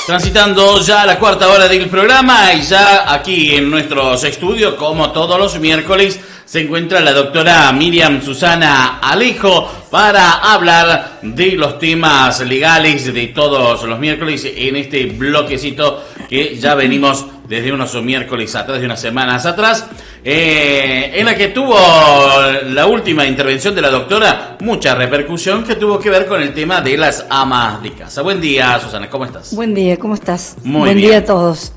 Transitando ya la cuarta hora del programa y ya aquí en nuestros estudios, como todos los miércoles, se encuentra la doctora Miriam Susana Alejo para hablar de los temas legales de todos los miércoles en este bloquecito que ya venimos desde unos miércoles atrás, de unas semanas atrás, en la que tuvo la última intervención de la doctora mucha repercusión que tuvo que ver con el tema de las amas de casa. Buen día, Susana, ¿cómo estás? Buen día, ¿cómo estás? Muy Buen bien. día a todos.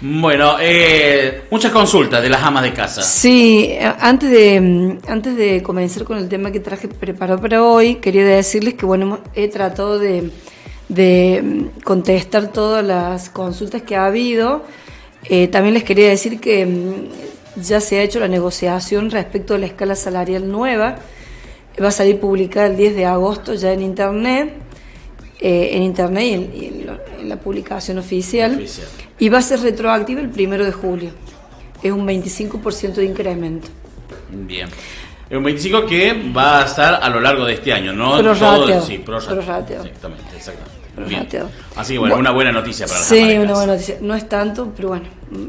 Bueno, muchas consultas de las amas de casa. Sí, antes de comenzar con el tema que traje preparado para hoy, quería decirles que bueno, he tratado de contestar todas las consultas que ha habido. También les quería decir que ya se ha hecho la negociación respecto a la escala salarial nueva. Va a salir publicada el 10 de agosto ya en internet. Y en la publicación oficial. Y va a ser retroactiva el 1 de julio. Es un 25% de incremento. Bien. Es un 25% que va a estar a lo largo de este año, ¿no? Prorrateado. Sí, Prorrateado. Exactamente. Prorrateado. Bien. Así que bueno, una buena noticia para las Sí, amas de una casa. buena noticia. No es tanto, pero bueno,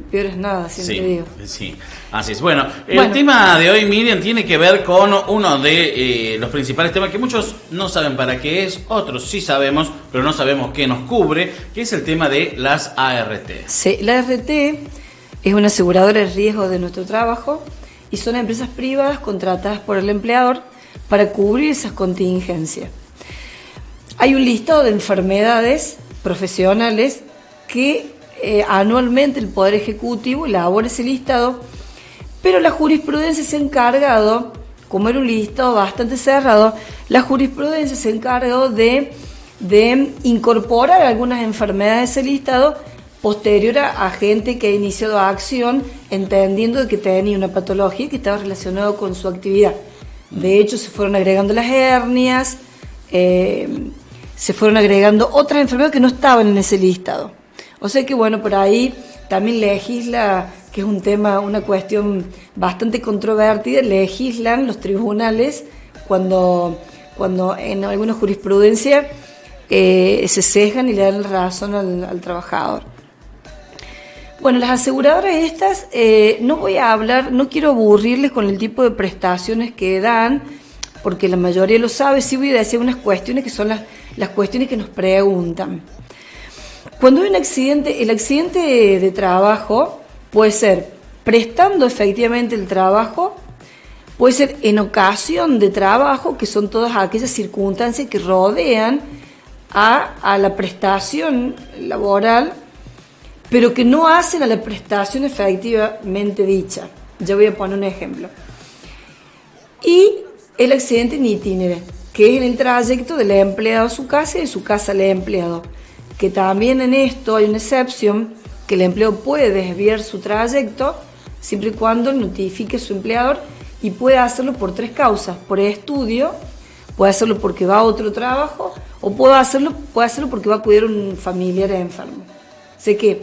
peor es nada, siempre digo. Sí, así es. Bueno, el tema de hoy, Miriam, tiene que ver con uno de los principales temas que muchos no saben para qué es, otros sí sabemos, pero no sabemos qué nos cubre, que es el tema de las ART. Sí, la ART es una aseguradora de riesgo de nuestro trabajo y son empresas privadas contratadas por el empleador para cubrir esas contingencias. Hay un listado de enfermedades profesionales que anualmente el Poder Ejecutivo elabora ese listado, pero la jurisprudencia se ha encargado, como era un listado bastante cerrado, la jurisprudencia se ha encargado de incorporar algunas enfermedades a ese listado posterior a gente que ha iniciado acción entendiendo que tenía una patología que estaba relacionada con su actividad. De hecho, se fueron agregando las hernias, se fueron agregando otras enfermedades que no estaban en ese listado. O sea que bueno, por ahí también legisla, que es un tema, una cuestión bastante controvertida, legislan los tribunales cuando en alguna jurisprudencia se cejan y le dan razón al trabajador. Bueno, las aseguradoras estas, no quiero aburrirles con el tipo de prestaciones que dan, porque la mayoría lo sabe. Sí voy a decir unas cuestiones que son las cuestiones que nos preguntan. Cuando hay un accidente, el accidente de trabajo puede ser prestando efectivamente el trabajo, puede ser en ocasión de trabajo, que son todas aquellas circunstancias que rodean a la prestación laboral, pero que no hacen a la prestación efectivamente dicha. Ya voy a poner un ejemplo. Y el accidente en itinere, que es en el trayecto del empleado a su casa y de su casa al empleado, que también en esto hay una excepción, que el empleado puede desviar su trayecto siempre y cuando notifique a su empleador, y puede hacerlo por 3 causas: por estudio, puede hacerlo porque va a otro trabajo, o puede hacerlo porque va a cuidar a un familiar enfermo. Sé que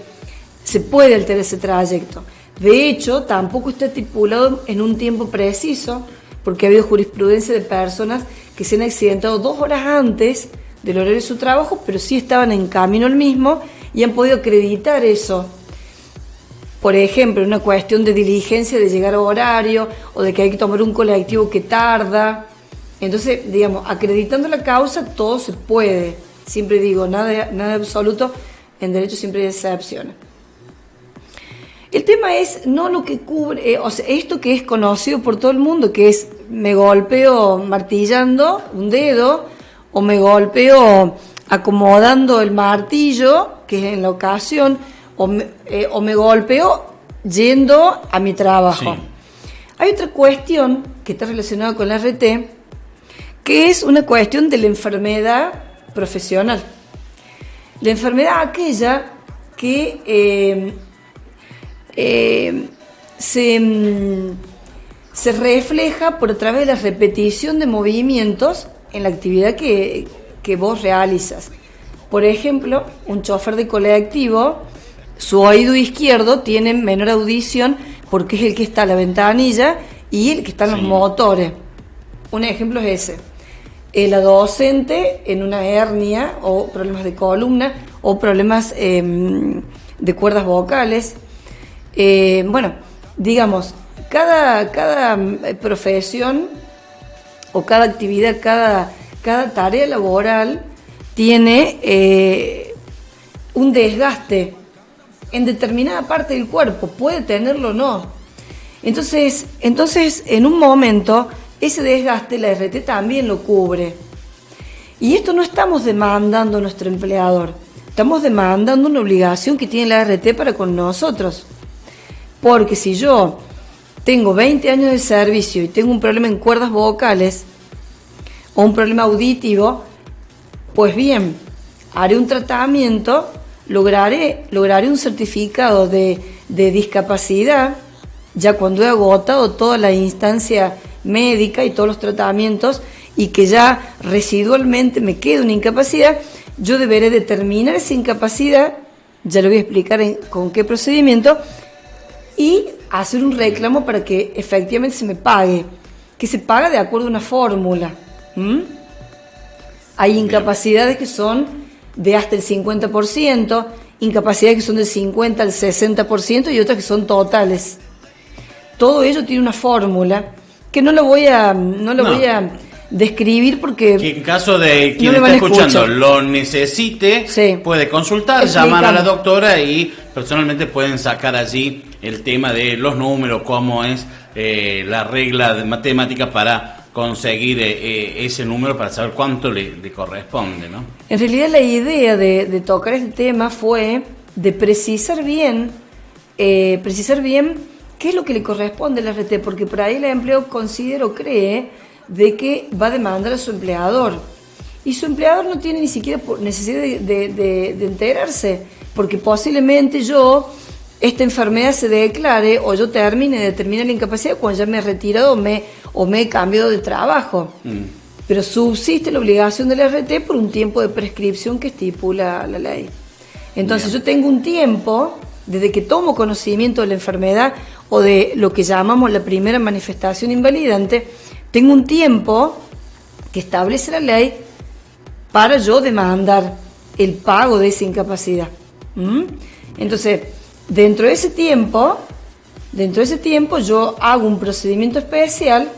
se puede alterar ese trayecto. De hecho, tampoco está estipulado en un tiempo preciso, porque ha habido jurisprudencia de personas que se han accidentado 2 horas antes del horario de su trabajo, pero sí estaban en camino al mismo y han podido acreditar eso. Por ejemplo, una cuestión de diligencia de llegar a horario, o de que hay que tomar un colectivo que tarda. Entonces, digamos, acreditando la causa, todo se puede. Siempre digo, nada absoluto, en derecho siempre hay excepciones. El tema es no lo que cubre, o sea, esto que es conocido por todo el mundo, que es me golpeo martillando un dedo, o me golpeo acomodando el martillo, que es en la ocasión, o me golpeo yendo a mi trabajo. Sí. Hay otra cuestión que está relacionada con la RT, que es una cuestión de la enfermedad profesional. La enfermedad aquella que se refleja por a través de la repetición de movimientos en la actividad que vos realizas. Por ejemplo, un chofer de colectivo, su oído izquierdo tiene menor audición porque es el que está a la ventanilla y el que está en los motores. Un ejemplo es ese. la docente en una hernia o problemas de columna o problemas de cuerdas vocales. Bueno, digamos, cada profesión o cada actividad, cada tarea laboral tiene un desgaste en determinada parte del cuerpo, puede tenerlo o no. Entonces, en un momento, ese desgaste la RT también lo cubre. Y esto no estamos demandando a nuestro empleador, estamos demandando una obligación que tiene la RT para con nosotros. Porque si yo tengo 20 años de servicio y tengo un problema en cuerdas vocales o un problema auditivo, pues bien, haré un tratamiento, lograré un certificado de discapacidad, ya cuando he agotado toda la instancia médica y todos los tratamientos y que ya residualmente me queda una incapacidad, yo deberé determinar esa incapacidad, ya lo voy a explicar con qué procedimiento, y hacer un reclamo para que efectivamente se me pague, que se paga de acuerdo a una fórmula. Hay incapacidades que son de hasta el 50%, incapacidades que son del 50 al 60% y otras que son totales. Todo ello tiene una fórmula que no lo voy a describir porque que en caso de quien está escuchando lo necesite, sí, puede consultar, llamar a la doctora y personalmente pueden sacar allí el tema de los números, cómo es la regla de matemática para conseguir ese número para saber cuánto le corresponde, ¿no? En realidad la idea de tocar este tema fue de precisar bien qué es lo que le corresponde a la RT, porque por ahí el empleado considera o cree de que va a demandar a su empleador y su empleador no tiene ni siquiera necesidad de enterarse, porque posiblemente esta enfermedad se declare o yo termine la incapacidad cuando ya me he retirado o me he cambiado de trabajo. Pero subsiste la obligación de la RT por un tiempo de prescripción que estipula la ley. Entonces yo tengo un tiempo, desde que tomo conocimiento de la enfermedad o de lo que llamamos la primera manifestación invalidante, tengo un tiempo que establece la ley para yo demandar el pago de esa incapacidad. Entonces, dentro de ese tiempo yo hago un procedimiento especial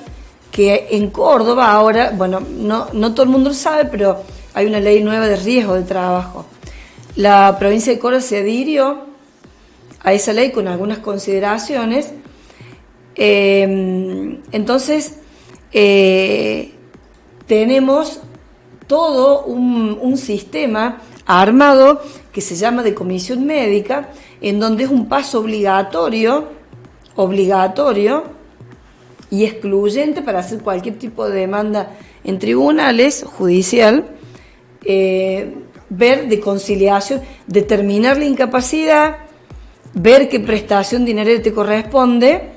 que en Córdoba ahora, bueno, no todo el mundo lo sabe, pero hay una ley nueva de riesgo de trabajo. La provincia de Córdoba se adhirió a esa ley con algunas consideraciones. Entonces, tenemos todo un sistema armado que se llama de comisión médica, en donde es un paso obligatorio y excluyente para hacer cualquier tipo de demanda en tribunales judicial, ver de conciliación, determinar la incapacidad, ver qué prestación dineraria te corresponde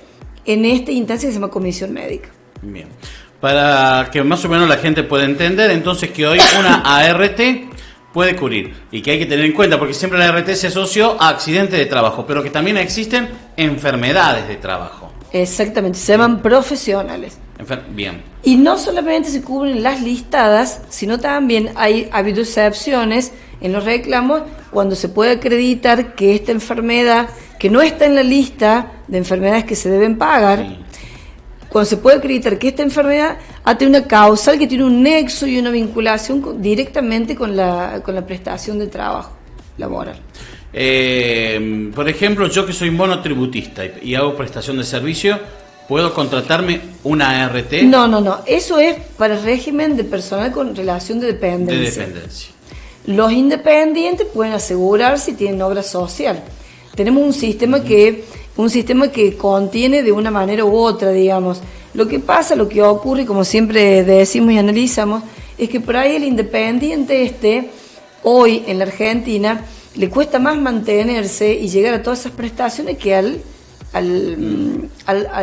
en esta instancia que se llama comisión médica. Bien. Para que más o menos la gente pueda entender, entonces, que hoy una ART puede cubrir y que hay que tener en cuenta, porque siempre la ART se asoció a accidentes de trabajo, pero que también existen enfermedades de trabajo. Exactamente, se llaman profesionales. Bien. Y no solamente se cubren las listadas, sino también ha habido excepciones en los reclamos cuando se puede acreditar que esta enfermedad, que no está en la lista de enfermedades que se deben pagar, sí, cuando se puede acreditar que esta enfermedad ha tenido una causal que tiene un nexo y una vinculación directamente con la prestación de trabajo laboral. Por ejemplo, yo que soy monotributista y hago prestación de servicio, ¿puedo contratarme una ART? No, eso es para el régimen de personal con relación de dependencia. Los independientes pueden asegurar si tienen obra social. Tenemos un sistema que contiene de una manera u otra, digamos. Lo que ocurre, como siempre decimos y analizamos, es que por ahí el independiente hoy en la Argentina, le cuesta más mantenerse y llegar a todas esas prestaciones que al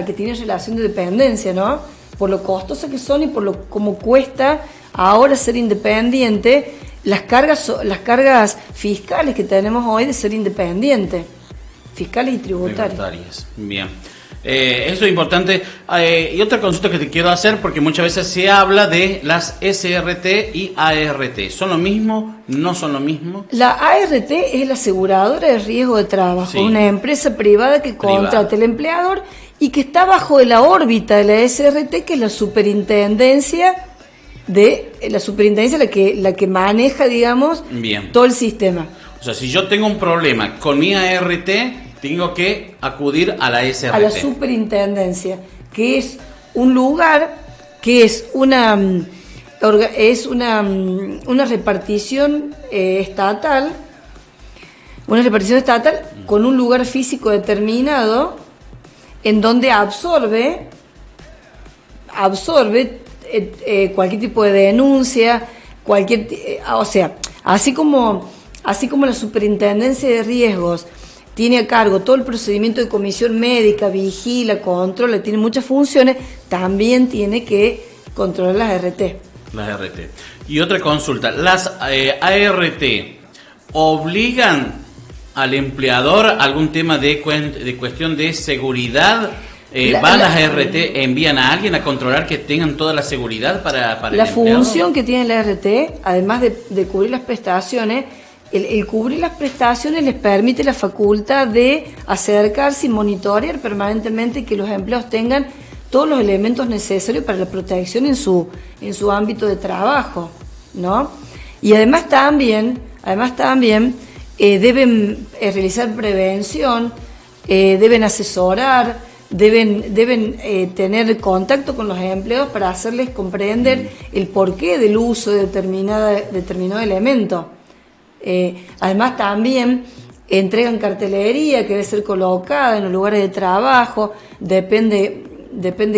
que tiene relación de dependencia, ¿no? Por lo costosas que son y por lo como cuesta ahora ser independiente, las cargas fiscales que tenemos hoy de ser independiente, fiscales y tributarias. Bien. Eso es importante. Y otra consulta que te quiero hacer, porque muchas veces se habla de las SRT y ART. ¿Son lo mismo? ¿No son lo mismo? La ART es la aseguradora de riesgo de trabajo, Sí. una empresa privada que contrata al empleador y que está bajo de la órbita de la SRT, que es la superintendencia la que maneja, digamos, Bien. todo el sistema. O sea, si yo tengo un problema con mi ART, tengo que acudir a la SRT. A la superintendencia, que es un lugar, que es una repartición estatal, con un lugar físico determinado, en donde absorbe cualquier tipo de denuncia, o sea, así como la superintendencia de riesgos tiene a cargo todo el procedimiento de comisión médica, vigila, controla, tiene muchas funciones, también tiene que controlar las RT. Las RT. Y otra consulta, ¿las ART obligan al empleador algún tema de cuestión de seguridad? ¿Van las ART, envían a alguien a controlar que tengan toda la seguridad para el La empleado? función que tiene la RT, además de cubrir las prestaciones, el cubrir las prestaciones les permite la facultad de acercarse y monitorear permanentemente que los empleados tengan todos los elementos necesarios para la protección en su ámbito de trabajo, ¿no? Y además también deben realizar prevención, deben asesorar, deben tener contacto con los empleados para hacerles comprender el porqué del uso de determinado elemento. Además también entregan cartelería que debe ser colocada en los lugares de trabajo, depende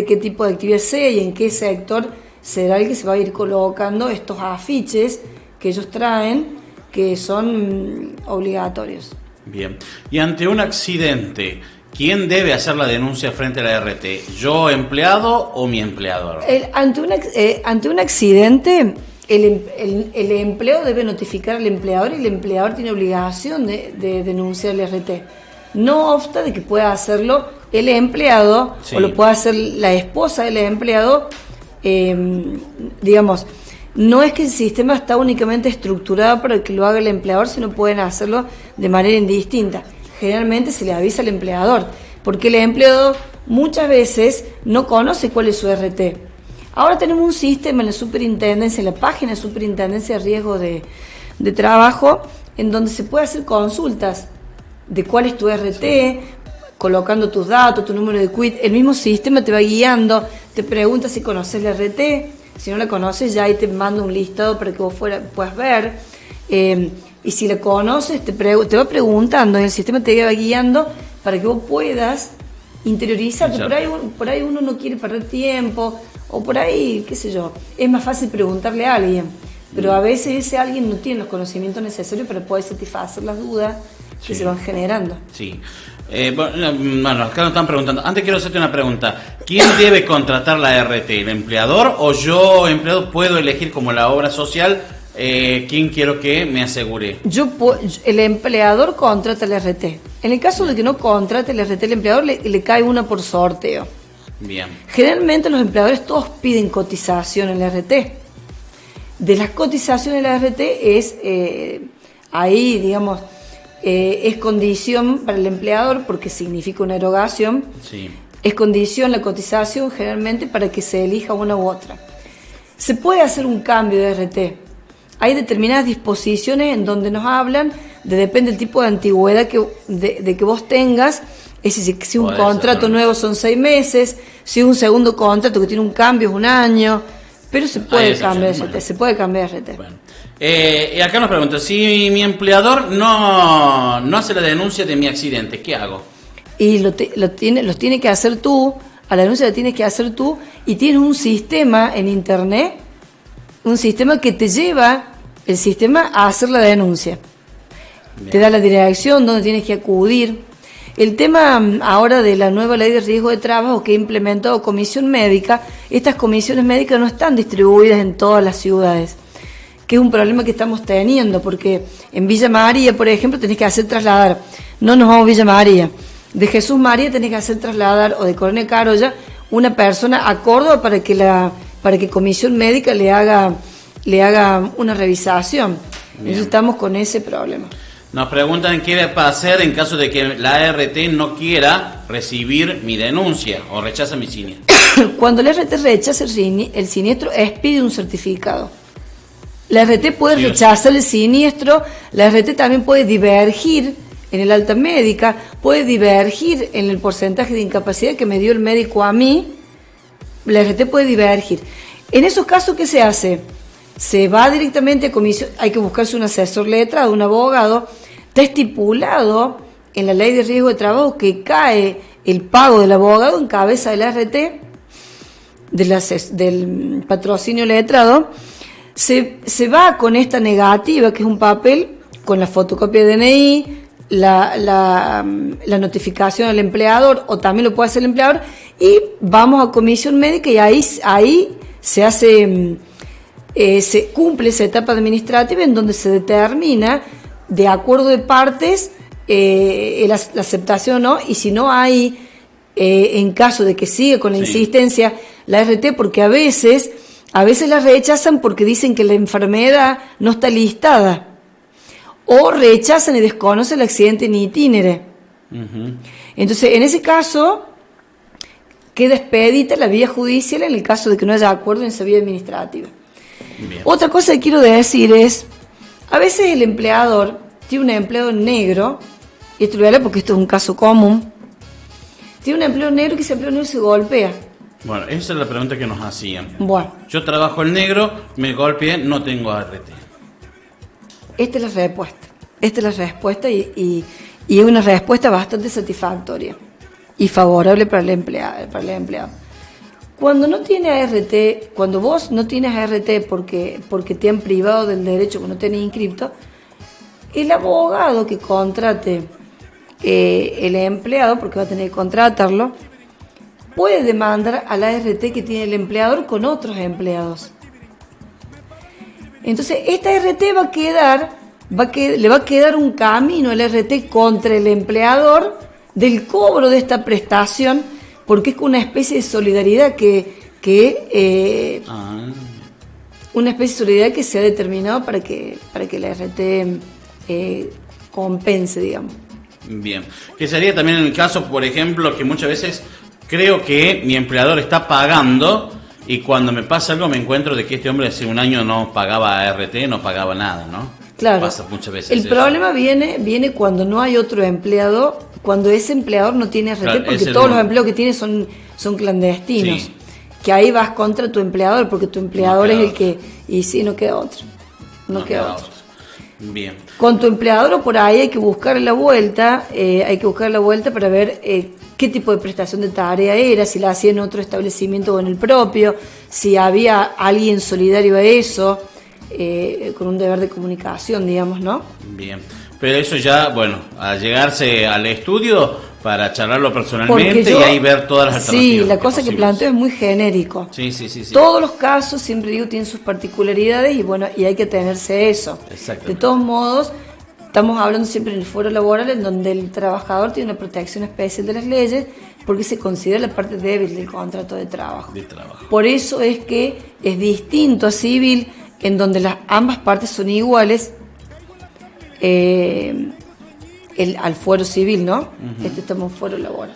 qué tipo de actividad sea y en qué sector será el que se va a ir colocando estos afiches que ellos traen, que son obligatorios. Bien. Y ante un accidente, ¿quién debe hacer la denuncia frente a la RT? ¿Yo, empleado o mi empleador? Ante un accidente, el empleado debe notificar al empleador y el empleador tiene obligación de denunciar al RT. No obsta de que pueda hacerlo el empleado, sí, o lo pueda hacer la esposa del empleado, digamos. No es que el sistema está únicamente estructurado para que lo haga el empleador, sino pueden hacerlo de manera indistinta. Generalmente se le avisa al empleador, porque el empleado muchas veces no conoce cuál es su RT. Ahora tenemos un sistema en la superintendencia, en la página de superintendencia de riesgo de trabajo, en donde se puede hacer consultas de cuál es tu RT, sí, colocando tus datos, tu número de quit. El mismo sistema te va guiando, te pregunta si conoces la RT. Si no la conoces, ya ahí te manda un listado para que vos puedas ver. Y si la conoces, te va preguntando, y el sistema te va guiando para que vos puedas interiorizarte. Por ahí uno no quiere perder tiempo, o por ahí, qué sé yo, es más fácil preguntarle a alguien. Pero a veces ese alguien no tiene los conocimientos necesarios para poder satisfacer las dudas que se van generando. Sí. Bueno, acá nos están preguntando. Antes quiero hacerte una pregunta. ¿Quién debe contratar la RT? ¿El empleador o yo, empleado, puedo elegir como la obra social quién quiero que me asegure? El empleador contrata el RT. En el caso de que no contrate el RT, el empleador le cae una por sorteo. Bien. Generalmente los empleadores todos piden cotización en el RT. De las cotizaciones en la RT es ahí, digamos, es condición para el empleador porque significa una erogación. Sí. Es condición la cotización generalmente para que se elija una u otra. Se puede hacer un cambio de RT. Hay determinadas disposiciones en donde nos hablan depende del tipo de antigüedad de que vos tengas. Es decir, si un contrato nuevo son 6 meses, si un segundo contrato que tiene un cambio es 1 año, pero se puede cambiar RT, se puede cambiar RT. Bueno. Y acá nos pregunta, si mi empleador no hace la denuncia de mi accidente, ¿qué hago? Y los tiene que hacer tú, a la denuncia la tienes que hacer tú, y tienes un sistema en internet, un sistema que te lleva el sistema a hacer la denuncia. Bien. Te da la dirección donde tienes que acudir. El tema ahora de la nueva ley de riesgo de trabajo que ha implementado Comisión Médica, estas comisiones médicas no están distribuidas en todas las ciudades, que es un problema que estamos teniendo, porque en Villa María, por ejemplo, tenés que hacer trasladar. No nos vamos a Villa María. de Jesús María tenés que hacer trasladar, o de Coronel Carolla, una persona a Córdoba para que comisión médica le haga una revisación. Entonces estamos con ese problema. Nos preguntan qué va a hacer en caso de que la ART no quiera recibir mi denuncia o rechaza mi siniestro. Cuando la ART rechaza el siniestro, expide un certificado. La ART puede rechazar el siniestro, la ART también puede divergir en el alta médica, puede divergir en el porcentaje de incapacidad que me dio el médico a mí, la ART puede divergir. En esos casos, ¿qué se hace? Se va directamente a comisión, hay que buscarse un asesor letrado, un abogado. Está estipulado en la ley de riesgo de trabajo que cae el pago del abogado en cabeza del ART, del patrocinio letrado. Se va con esta negativa, que es un papel con la fotocopia de DNI, la notificación al empleador, o también lo puede hacer el empleador, y vamos a comisión médica y ahí se hace... se cumple esa etapa administrativa en donde se determina, de acuerdo de partes, la aceptación o no, y si no hay, en caso de que siga con la insistencia la ART, porque a veces la rechazan porque dicen que la enfermedad no está listada, o rechazan y desconocen el accidente en itinere. Entonces, en ese caso, queda expedita la vía judicial en el caso de que no haya acuerdo en esa vía administrativa. Bien. Otra cosa que quiero decir es, a veces el empleador tiene un empleado negro, y esto lo voy a hablar porque esto es un caso común, tiene un empleado negro que ese empleado negro se golpea. Bueno, esa es la pregunta que nos hacían. Bueno. Yo trabajo el negro, me golpeé, no tengo ART. Esta es la respuesta y es una respuesta bastante satisfactoria y favorable para el empleado. Cuando no tiene ART, cuando vos no tienes ART porque te han privado del derecho que no tenés inscripto, el abogado que contrate el empleado, porque va a tener que contratarlo, puede demandar al ART que tiene el empleador con otros empleados. Entonces, esta ART le va a quedar un camino al ART contra el empleador del cobro de esta prestación, porque es una especie de solidaridad una especie de solidaridad que se ha determinado para que la ART compense, digamos. Bien, que sería también en el caso, por ejemplo, que muchas veces creo que mi empleador está pagando y cuando me pasa algo me encuentro de que este hombre hace un año no pagaba ART, no pagaba nada, ¿no? Claro. Pasa muchas veces. El problema viene cuando no hay otro empleado, cuando ese empleador no tiene ART, claro, porque todos los empleos que tiene son clandestinos. Sí. Que ahí vas contra tu empleador, porque tu empleador es el que... Y sí, no queda otro. No queda otro. Bien. Con tu empleador o por ahí hay que buscar la vuelta, para ver qué tipo de prestación de tarea era, si la hacía en otro establecimiento o en el propio, si había alguien solidario a eso, con un deber de comunicación, digamos, ¿no? Bien, pero eso ya, bueno, al llegarse al estudio para charlarlo personalmente y ahí ver todas las alternativas. Sí, la cosa que planteo es muy genérico. Sí. Todos los casos, siempre digo, tienen sus particularidades y bueno, y hay que atenerse a eso. De todos modos, estamos hablando siempre en el foro laboral en donde el trabajador tiene una protección especial de las leyes porque se considera la parte débil del contrato de trabajo. Por eso es que es distinto a civil, en donde ambas partes son iguales, al fuero civil, ¿no? Estamos en fuero laboral.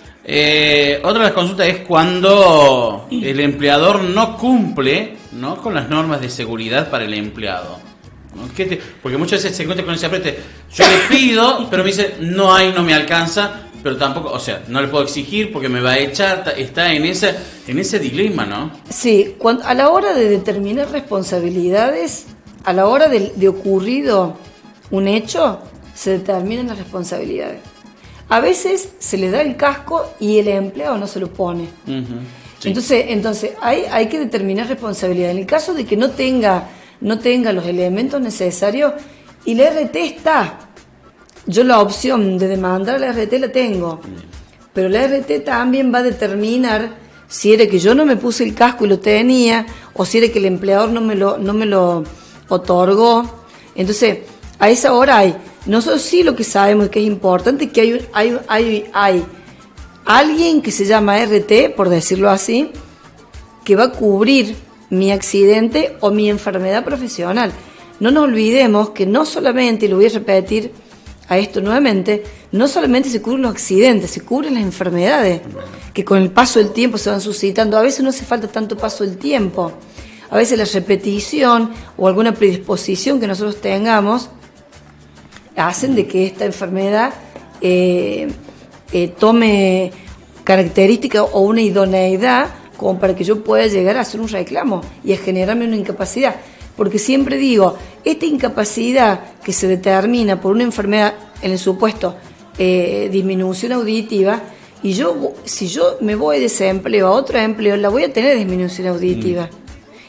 Otra de las consultas es cuando el empleador no cumple, ¿no?, con las normas de seguridad para el empleado, ¿no? Porque muchas veces se encuentra con ese aprete. Yo le pido, pero me dice, no me alcanza, pero tampoco, o sea, no le puedo exigir porque me va a echar, está en ese dilema, ¿no? Sí, a la hora de determinar responsabilidades, a la hora de ocurrido un hecho, se determinan las responsabilidades. A veces se le da el casco y el empleado no se lo pone. Sí. Entonces hay que determinar responsabilidad. En el caso de que no tenga los elementos necesarios y la RT está, yo la opción de demandar a la RT la tengo, pero la RT también va a determinar si era que yo no me puse el casco y lo tenía, o si era que el empleador no me lo otorgó. Entonces, a esa hora nosotros sí lo que sabemos es que es importante que hay alguien que se llama RT, por decirlo así, que va a cubrir mi accidente o mi enfermedad profesional. No nos olvidemos que no solamente, y lo voy a repetir a esto nuevamente, no solamente se cubren los accidentes, se cubren las enfermedades, que con el paso del tiempo se van suscitando. A veces no hace falta tanto paso del tiempo. A veces la repetición o alguna predisposición que nosotros tengamos hacen de que esta enfermedad tome características o una idoneidad como para que yo pueda llegar a hacer un reclamo y a generarme una incapacidad. Porque siempre digo, esta incapacidad que se determina por una enfermedad, en el supuesto disminución auditiva, y si yo me voy de ese empleo a otro empleo, la voy a tener disminución auditiva.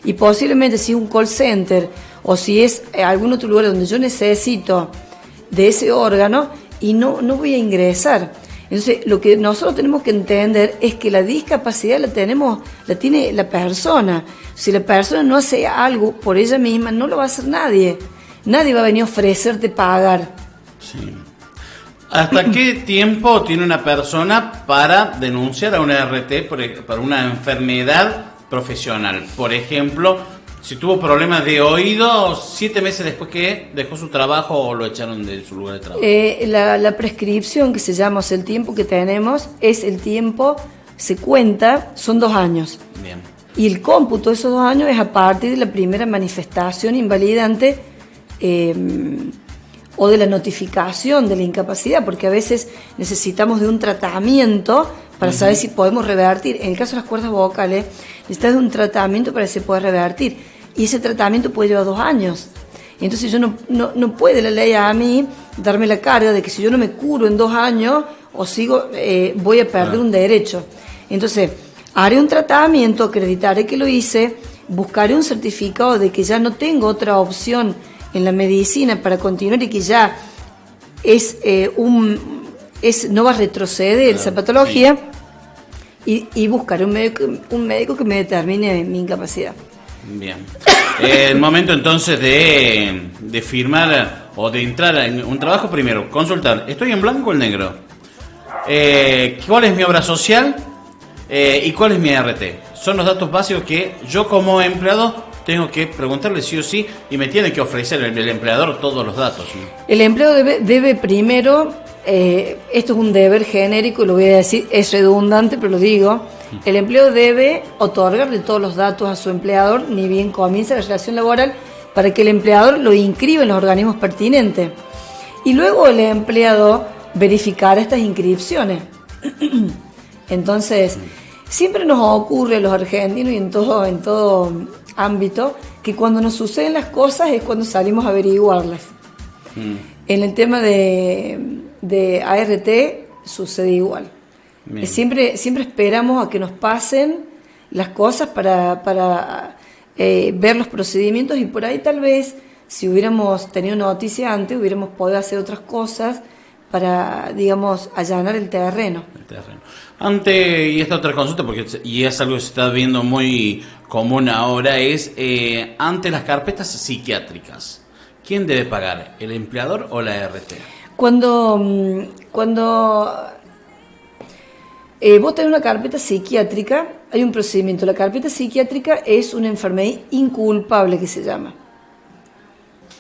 Y posiblemente si es un call center o si es algún otro lugar donde yo necesito de ese órgano y no voy a ingresar. Entonces, lo que nosotros tenemos que entender es que la discapacidad la tiene la persona. Si la persona no hace algo por ella misma, no lo va a hacer nadie. Nadie va a venir a ofrecerte pagar. Sí. ¿Hasta qué tiempo tiene una persona para denunciar a una RT por una enfermedad profesional? Por ejemplo, si tuvo problemas de oído, 7 meses después que dejó su trabajo o lo echaron de su lugar de trabajo. La prescripción que se llama, o sea, el tiempo que tenemos, es el tiempo, se cuenta, son 2 años. Bien. Y el cómputo de esos 2 años es a partir de la primera manifestación invalidante o de la notificación de la incapacidad, porque a veces necesitamos de un tratamiento para saber si podemos revertir. En el caso de las cuerdas vocales, necesitas de un tratamiento para que se pueda revertir. Y ese tratamiento puede llevar 2 años. Entonces yo no puede la ley a mí darme la carga de que si yo no me curo en 2 años o sigo, voy a perder un derecho. Entonces, haré un tratamiento, acreditaré que lo hice, buscaré un certificado de que ya no tengo otra opción en la medicina para continuar y que ya no va a retroceder esa patología, y buscaré un médico que me determine mi incapacidad. Bien. El momento entonces de firmar o de entrar en un trabajo, primero, consultar, ¿estoy en blanco o en negro? ¿Cuál es mi obra social? ¿Y cuál es mi RT? Son los datos básicos que yo como empleado tengo que preguntarle sí o sí, y me tiene que ofrecer el empleador todos los datos, ¿no? El empleado debe primero, esto es un deber genérico, lo voy a decir, es redundante, pero lo digo, el empleado debe otorgarle todos los datos a su empleador, ni bien comienza la relación laboral, para que el empleador lo inscriba en los organismos pertinentes. Y luego el empleado verificará estas inscripciones. Entonces, siempre nos ocurre a los argentinos y en todo ámbito, que cuando nos suceden las cosas es cuando salimos a averiguarlas. En el tema de ART sucede igual. Siempre esperamos a que nos pasen las cosas para ver los procedimientos, y por ahí tal vez, si hubiéramos tenido noticia antes, hubiéramos podido hacer otras cosas para, digamos, allanar el terreno. Y esta otra consulta, y es algo que se está viendo muy común ahora, es ante las carpetas psiquiátricas, ¿quién debe pagar? ¿El empleador o la RT? Cuando vos tenés una carpeta psiquiátrica, hay un procedimiento. La carpeta psiquiátrica es una enfermedad inculpable, que se llama.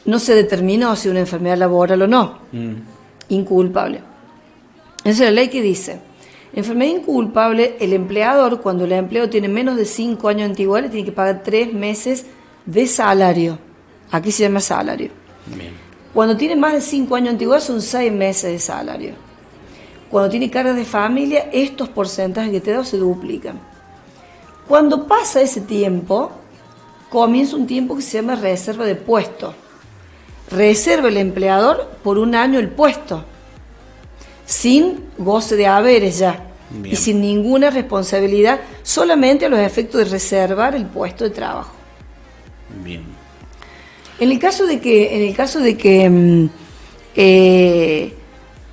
No se determinó si es una enfermedad laboral o no. Inculpable. Esa es la ley que dice: enfermedad inculpable, el empleador, cuando el empleado tiene menos de 5 años de antigüedad, le tiene que pagar 3 meses de salario. Aquí se llama salario. Bien. Cuando tiene más de 5 años de antigüedad son 6 meses de salario. Cuando tiene cargas de familia, estos porcentajes que te he dado se duplican. Cuando pasa ese tiempo, comienza un tiempo que se llama reserva de puesto. Reserva el empleador por 1 año el puesto, sin goce de haberes ya. Bien. Y sin ninguna responsabilidad, solamente a los efectos de reservar el puesto de trabajo. Bien. En el caso de que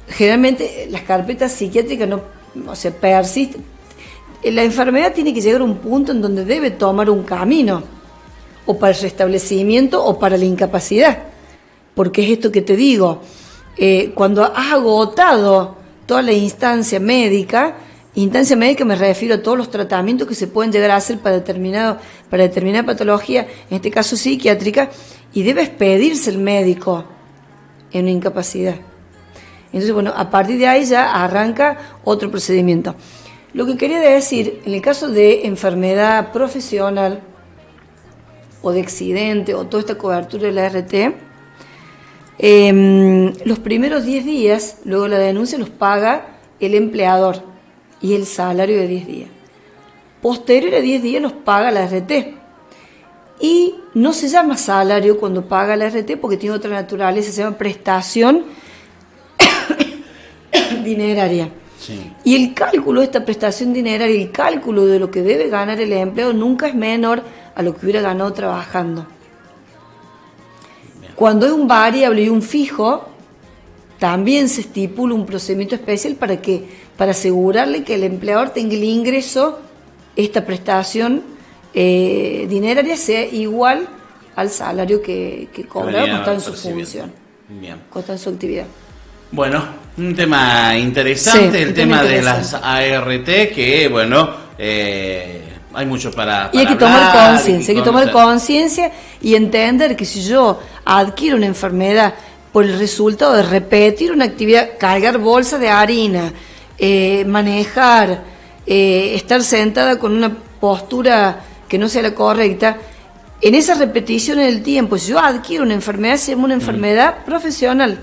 generalmente las carpetas psiquiátricas persisten, la enfermedad tiene que llegar a un punto en donde debe tomar un camino, o para el restablecimiento o para la incapacidad, porque es esto que te digo, cuando has agotado toda la instancia médica, Instancia médica me refiero a todos los tratamientos que se pueden llegar a hacer para determinada patología, en este caso psiquiátrica, y debe expedirse el médico en una incapacidad. Entonces, bueno, a partir de ahí ya arranca otro procedimiento. Lo que quería decir, en el caso de enfermedad profesional o de accidente o toda esta cobertura de la ART, los primeros 10 días, luego la denuncia, los paga el empleador y el salario de 10 días. Posterior a 10 días los paga la ART. Y no se llama salario cuando paga la ART porque tiene otra naturaleza, se llama prestación dineraria. Sí. Y el cálculo de esta prestación dineraria, el cálculo de lo que debe ganar el empleado nunca es menor a lo que hubiera ganado trabajando. Bien. Cuando es un variable y un fijo, también se estipula un procedimiento especial para asegurarle que el empleador tenga el ingreso, esta prestación dineraria sea igual al salario que cobra cuando está en su función, cuando está en su actividad. Bueno, un tema interesante, Sí, el tema de las ART, que bueno, hay mucho para y hay que hablar, tomar conciencia, hay que tomar conciencia y entender que si yo adquiero una enfermedad por el resultado de repetir una actividad, cargar bolsa de harina, manejar, estar sentada con una postura que no sea la correcta, en esa repetición en el tiempo, si yo adquiero una enfermedad, se llama una enfermedad profesional.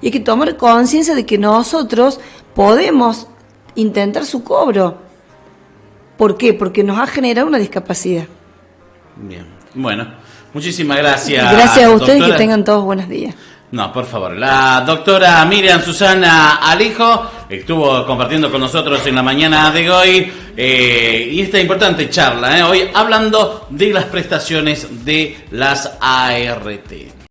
Y hay que tomar conciencia de que nosotros podemos intentar su cobro. ¿Por qué? Porque nos ha generado una discapacidad. Bien, bueno, muchísimas gracias. Gracias a ustedes, doctora. que tengan todos buenos días. No, por favor. La doctora Miriam Susana Alejo estuvo compartiendo con nosotros en la mañana de hoy y esta importante charla, hoy hablando de las prestaciones de las ART.